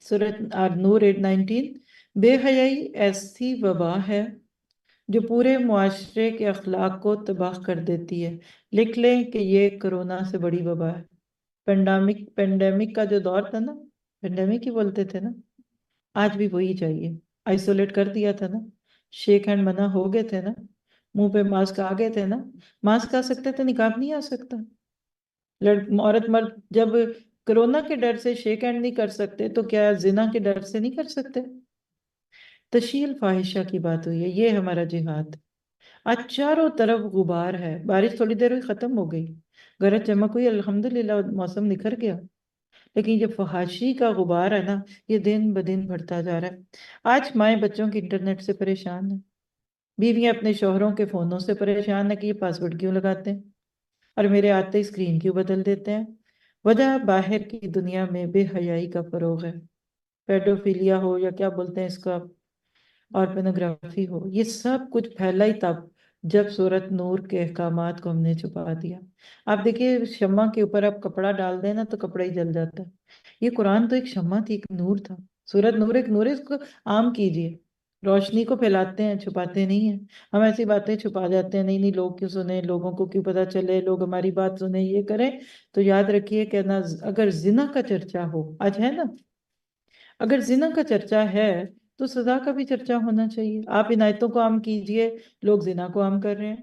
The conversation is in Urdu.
سورۃ نور 8:19، بے حیائی ایسی وبا ہے جو پورے معاشرے کے اخلاق کو تباہ کر دیتی ہے۔ لکھ لیں کہ یہ کرونا سے بڑی وبا ہے۔ پینڈیمک کا جو دور تھا نا، پینڈیمک ہی بولتے تھے نا، آج بھی وہی چاہیے۔ آئسولیٹ کر دیا تھا نا، شیک ہینڈ منع ہو گئے تھے نا، منہ پہ ماسک آ گئے تھے نا، ماسک آ سکتے تھے، نقاب نہیں آ سکتا۔ عورت مرد جب کرونا کے ڈر سے شیک ہینڈ نہیں کر سکتے تو کیا زنا کے ڈر سے نہیں کر سکتے؟ تشہیر الفاحشہ کی بات ہوئی ہے، یہ ہمارا جہاد۔ آج چاروں طرف غبار ہے، بارش تھوڑی دیر ہوئی ختم ہو گئی، گرج چمک ہوئی، الحمدللہ موسم نکھر گیا، لیکن یہ فحاشی کا غبار ہے نا، یہ دن بدن بڑھتا جا رہا ہے۔ آج مائیں بچوں کی انٹرنیٹ سے پریشان ہیں، بیویاں اپنے شوہروں کے فونوں سے پریشان ہیں کہ یہ پاسورڈ کیوں لگاتے ہیں اور میرے آتے ہی اسکرین کیوں بدل دیتے ہیں۔ وجہ باہر کی دنیا میں بے حیائی کا فروغ ہے، پیڈوفیلیا ہو یا کیا بولتے ہیں اس کا، اور پینوگرافی ہو، یہ سب کچھ پھیلا ہی تب جب سورۃ نور کے احکامات کو ہم نے چھپا دیا۔ آپ دیکھیے شمع کے اوپر آپ کپڑا ڈال دیں نا تو کپڑا ہی جل جاتا ہے۔ یہ قرآن تو ایک شمع تھی، ایک نور تھا، سورۃ نور ایک نور ہے، اس کو عام کیجئے۔ روشنی کو پھیلاتے ہیں، چھپاتے نہیں ہیں۔ ہم ایسی باتیں چھپا جاتے ہیں، نہیں نہیں لوگ کیوں سنیں، لوگوں کو کیوں پتا چلے، لوگ ہماری بات سنیں، یہ کریں۔ تو یاد رکھیے کہ اگر زنا کا چرچا ہو، آج ہے نا، اگر زنا کا چرچا ہے تو سزا کا بھی چرچا ہونا چاہیے۔ آپ عنایتوں کو عام کیجئے، لوگ زنا کو عام کر رہے ہیں۔